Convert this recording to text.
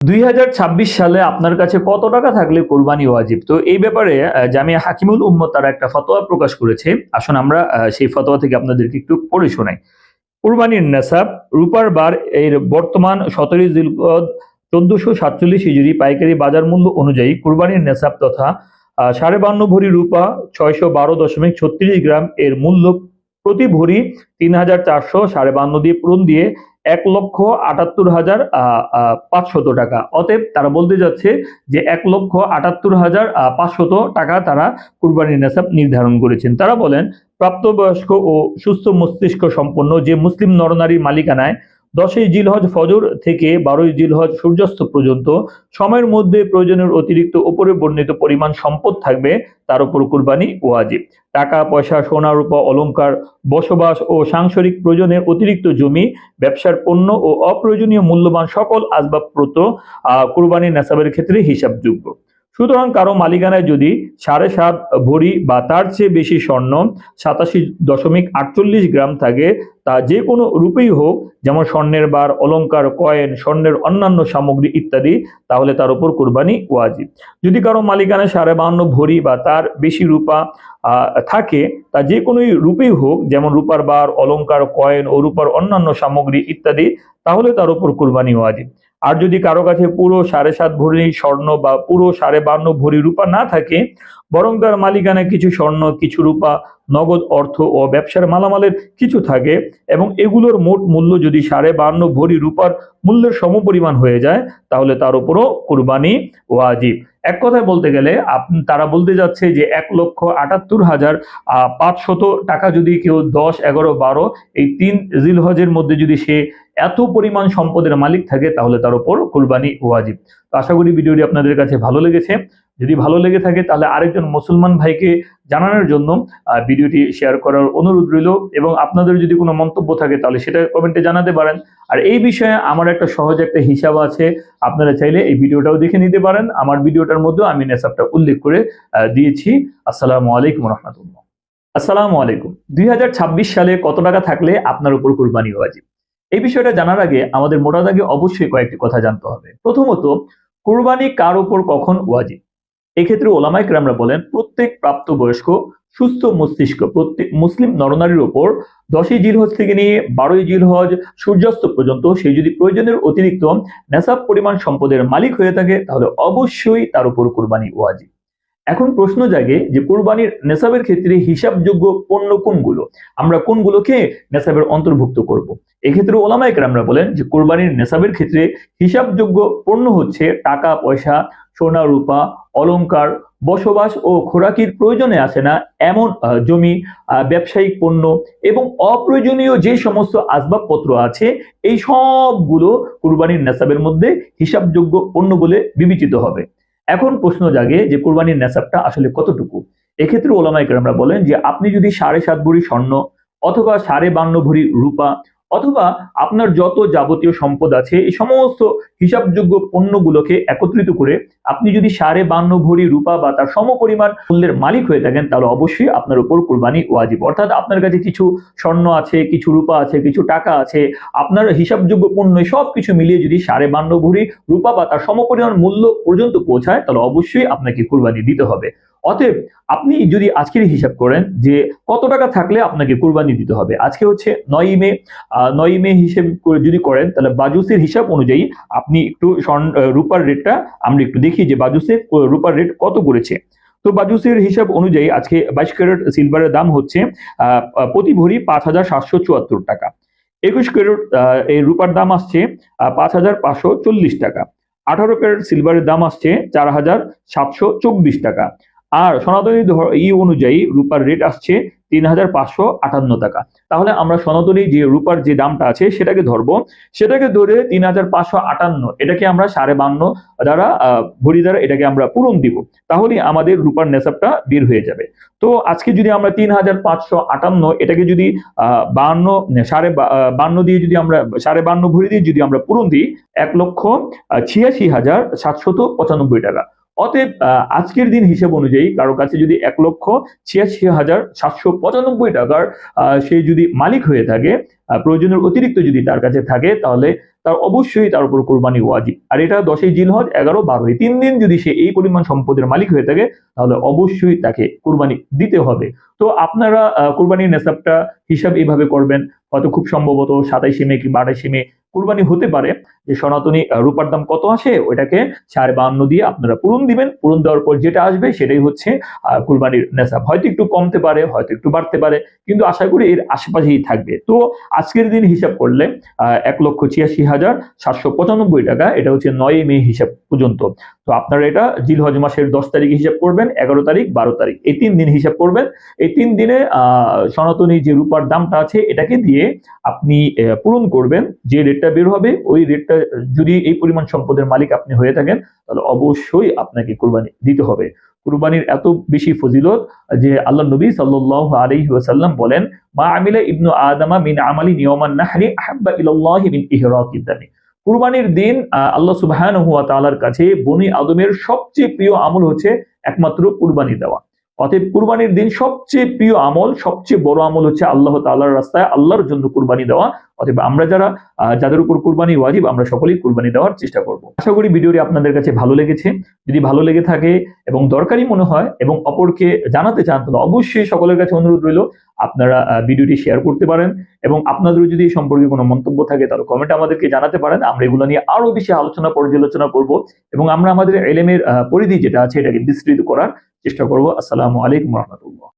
2026 সালে আপনার কাছে কত টাকা থাকলে কোরবানি ওয়াজিব? তো এই ব্যাপারে জামিয়া হাকিমুল উম্মত তারা একটা ফতোয়া প্রকাশ করেছে। আসুন আমরা সেই ফতোয়া থেকে আপনাদেরকে একটু পড়ে শোনাই। কুরবানির নেসাব রূপার বার এর বর্তমান 17 জিলকদ 1447 হিজরি পাইকারি বাজার মূল্য অনুযায়ী কুরবানির নেসাব তথা 52.5 ভরি রূপা 612.36 গ্রাম এর মূল্য প্রতি ভরি 3,400 52.5 দিয়ে পূরণ দিয়ে 1,78,500 টাকা। অতএব তারা বলতে যাচ্ছে যে 1,78,500 টাকা তারা কুরবানির নেসাব নির্ধারণ করেছেন। তারা বলেন প্রাপ্তবয়স্ক ও সুস্থ মস্তিষ্ক সম্পন্ন যে মুসলিম নরনারীর মালিকানায় 10ই জিলহজ ফজর থেকে 12ই জিলহজ সূর্যাস্ত পর্যন্ত সময়ের মধ্যে প্রয়োজনের অতিরিক্ত উপরে বর্ণিত পরিমাণ সম্পদ থাকবে তার উপর কুরবানি ওয়াজিব। টাকা পয়সা সোনা রূপা অলংকার বসবাস ও সাংসারিক প্রয়োজনের অতিরিক্ত জমি ব্যবসার পণ্য ও অপ্রয়োজনীয় মূল্যবান সকল আসবাবপত্র কুরবানির নেসাবের ক্ষেত্রে হিসাবযোগ্য। সুতরাং কারো মালিকানায় যদি 7.5 ভরি বা তার চেয়ে বেশি স্বর্ণ 87.48 গ্রাম থাকে তা যে কোনো রূপেই হোক, যেমন স্বর্ণের বার অলংকার কয়েন স্বর্ণের অন্যান্য সামগ্রী ইত্যাদি, তাহলে তার উপর কুরবানি ওয়াজিব। যদি কারো মালিকানায় 52.5 ভরি বা তার বেশি রূপা থাকে তা যে কোনো রূপেই হোক, যেমন রূপার বার অলংকার কয়েন ও রূপার অন্যান্য সামগ্রী ইত্যাদি, তাহলে তার উপর কুরবানি ওয়াজিব। আর যদি কারো কাছে পুরো 7.5 ভরি স্বর্ণ বা পুরো 52.5 ভরি রূপা না থাকে, বরং তার মালিকানায় কিছু স্বর্ণ কিছু রূপা নগদ অর্থ ও ব্যবসার মালামালের কিছু থাকে এবং এগুলোর মোট মূল্য যদি 52.5 ভরি রূপার মূল্যের সমপরিমাণ হয়ে যায়, তাহলে তার উপরও কুরবানি ওয়াজিব। এক কথায় বলতে গেলে তারা বলতে যাচ্ছে যে 1,78,500 টাকা যদি কেউ 10, 11, 12 এই 3 জিলহজের মধ্যে যদি সে এত পরিমাণ সম্পদের মালিক থাকে, তাহলে তার উপর কুরবানি ওয়াজিব। তো আশা করি ভিডিওটি আপনাদের কাছে ভালো লেগেছে। যদি ভালো লেগে থাকে তাহলে আরেকজন মুসলমান ভাইকে জানানোর জন্য ভিডিওটি শেয়ার করার অনুরোধ রইল, এবং আপনাদের যদি কোনো মন্তব্য থাকে তাহলে সেটা কমেন্টে জানাতে পারেন। আর এই বিষয়ে আমার একটা সহজ একটা হিসাব আছে, আপনারা চাইলে এই ভিডিওটাও দেখে নিতে পারেন। আমার ভিডিওটার মধ্যে আমি নেসাবটা উল্লেখ করে দিয়েছি। আসসালামু আলাইকুম রহমতুল্লাহ। আসসালামু আলাইকুম। 2026 সালে কত টাকা থাকলে আপনার উপর কুরবানি ওয়াজিব? এই বিষয়টা জানার আগে আমাদের মোটা দাগে অবশ্যই কয়েকটি কথা জানতে হবে। প্রথমত, কুরবানি কার উপর কখন ওয়াজিব? এক্ষেত্রে ওলামায়ে কেরামরা বলেন প্রত্যেক প্রাপ্তবয়স্ক সুস্থ মস্তিষ্ক প্রত্যেক মুসলিম নরনারীর উপর 10ই জিলহজ থেকে নিয়ে 12ই জিলহজ সূর্যাস্ত পর্যন্ত সে যদি প্রয়োজনের অতিরিক্ত নেসাব পরিমাণ সম্পদের মালিক হয়ে থাকে, তাহলে অবশ্যই তার উপর কুরবানি ওয়াজিব। এখন প্রশ্ন জাগে যে কুরবানির নেসাবের ক্ষেত্রে হিসাবযোগ্য পণ্য কোনগুলো, আমরা কোনগুলোকে নেসাবের অন্তর্ভুক্ত করব? এক্ষেত্রে ওলামায়ে কেরামরা বলেন যে কুরবানির নেসাবের ক্ষেত্রে হিসাবযোগ্য পণ্য হচ্ছে টাকা পয়সা সোনা রূপা অলংকার বসবাস ও খোরাকির প্রয়োজনে আসে না এমন জমি ব্যবসায়িক পণ্য এবং অপ্রয়োজনীয় যে সমস্ত আসবাবপত্র আছে, এই সবগুলো কুরবানির নেসাবের মধ্যে হিসাবযোগ্য পণ্য বলে বিবেচিত হবে। এখন প্রশ্ন জাগে যে কুরবানির নেসাবটা আসলে কতটুকু? এক্ষেত্রে ওলামায়ে কেরামরা বলেন যে আপনি যদি 7.5 ভরি স্বর্ণ অথবা 52.5 ভরি রূপা অথবা আপনার যত যাবতীয় সম্পদ আছে এই সমস্ত হিসাবযোগ্য পণ্যগুলোকে একত্রিত করে আপনি যদি 52.5 ভরি রূপা বা তার সমপরিমাণ মূল্যের মালিক হয়ে থাকেন, তাহলে অবশ্যই আপনার উপর কুরবানি ওয়াজিব। অর্থাৎ আপনার কাছে কিছু স্বর্ণ আছে কিছু রূপা আছে কিছু টাকা আছে, আপনার হিসাবযোগ্য পণ্য সবকিছু মিলিয়ে যদি 52.5 ভরি রূপা বা তার সমপরিমাণ মূল্য পর্যন্ত পৌঁছায়, তাহলে অবশ্যই আপনাকে কুরবানি দিতে হবে। অতএব আপনি যদি আজকের হিসাব করেন যে কত টাকা থাকলে আপনাকে কুরবানি দিতে হবে, আজকে হচ্ছে 9ই মে, 9ই মে হিসেব যদি করেন তাহলে বাজুসের হিসাব অনুযায়ী আপনি একটু রূপার রেটটা আমরা একটু দেখি যে বাজুসের রূপার রেট কত করেছে। তো বাজুসের হিসাব অনুযায়ী আজকে 22 ক্যারেট সিলভারের দাম হচ্ছে প্রতি ভরি 5,774 টাকা। 21 ক্যারেট এই রূপার দাম আসছে 5,540 টাকা। 18 ক্যারেট সিলভারের দাম আসছে 4,724 টাকা। আর সনাতনী অনুযায়ী রূপার রেট আসছে 3,558 টাকা। তাহলে আমরা সনাতনী যে রূপার যে দামটা আছে সেটাকে ধরবো, সেটাকে ধরে 3,558 এটাকে আমরা 52.5 দ্বারা ভরি দ্বারা এটাকে আমরা পূরণ দিব, তাহলে আমাদের রূপার নেসাবটা বের হয়ে যাবে। তো আজকে যদি আমরা 3,558 এটাকে যদি 52 দিয়ে যদি আমরা 52.5 ভরি দিয়ে যদি আমরা পূরণ দিই, 1,86,795 টাকা। অতএব আজকের দিন হিসেব অনুযায়ী কারো কাছে যদি 1,86,795 টাকার সে যদি মালিক হয়ে থাকে, প্রয়োজনের অতিরিক্ত যদি তার কাছে থাকে, তাহলে তার অবশ্যই তার উপর কুরবানি ওয়াজিব। আর এটা 10ই জিলহজ, 11, 12 এই 3 দিন যদি সে এই পরিমাণ সম্পদের মালিক হয়ে থাকে তাহলে অবশ্যই তাকে কুরবানি দিতে হবে। তো আপনারা কুরবানির নেসাবটা হিসাব এইভাবে করবেন, হয়তো খুব সম্ভবত 27 মে কি 28 মে কুরবানি হতে পারে, যে সনাতনী রূপার দাম কত আসে ওইটাকে 52 দিয়ে আপনারা পূরণ দিবেন। পূরণ দেওয়ার পর যেটা আসবে সেটাই হচ্ছে কুরবানির নেসাব। হয়তো একটু কমতে পারে, হয়তো একটু বাড়তে পারে, কিন্তু আশা করি এর আশেপাশেই থাকবে। তো আজকের দিন হিসাব করলে 1,86,795 টাকা, এটা হচ্ছে 9 মে হিসাব পর্যন্ত। তো আপনারা এটা জিলহজ মাসের 10 তারিখে হিসাব করবেন, 11 তারিখ, 12 তারিখ এই 3 দিন হিসাব করবেন। এই 3 দিনে সনাতনী যে রূপার দামটা আছে এটাকে দিয়ে আপনি পূরণ করবেন। যে রেটটা বের হবে ওই রেটটা, যদি এই পরিমাণ সম্পদের মালিক আপনি হয়ে থাকেন তাহলে অবশ্যই আপনাকে কুরবানি দিতে হবে। কুরবানির এত বেশি ফজিলত যে আল্লাহ নবী সাল্লাল্লাহু আলাইহি ওয়াসাল্লাম বলেন, মা আমিলা ইবনু আদামা মিন আমালি ইয়াওমান নাহরি আহাব্বা ইলাল্লাহি মিন ইহরাকিদ দামি। কুরবানির দিন আল্লাহ সুবহানাহু ওয়া তাআলার কাছে বনি আদমের সবচেয়ে প্রিয় আমল হচ্ছে একমাত্র কুরবানি দেওয়া। অতএব কুরবানির দিন সবচেয়ে প্রিয় আমল, সবচেয়ে বড় আমল হচ্ছে আল্লাহ তাআলার রাস্তায় আল্লাহর জন্য কুরবানি দেওয়া। অতএব আমরা যাদের উপর কুরবানি ওয়াজিব, আমরা সকলেই কুরবানি দেওয়ার চেষ্টা করব। আশা করি ভিডিওটি আপনাদের কাছে ভালো লেগেছে। যদি ভালো লেগে থাকে এবং দরকারি মনে হয় এবং অপরকে জানাতে চান তাহলে অবশ্যই সকলের কাছে অনুরোধ রইল আপনারা ভিডিওটি শেয়ার করতে পারেন, এবং আপনাদেরও যদি এই সম্পর্কে কোনো মন্তব্য থাকে তাহলে কমেন্টে আমাদেরকে জানাতে পারেন। আমরা এগুলো নিয়ে আরো বেশি আলোচনা পর্যালোচনা করব এবং আমরা আমাদের ইলমের পরিধি যেটা আছে এটাকে বিস্তৃত করার চেষ্টা করব। আসসালামু আলাইকুম ওয়া রাহমাতুল্লাহ।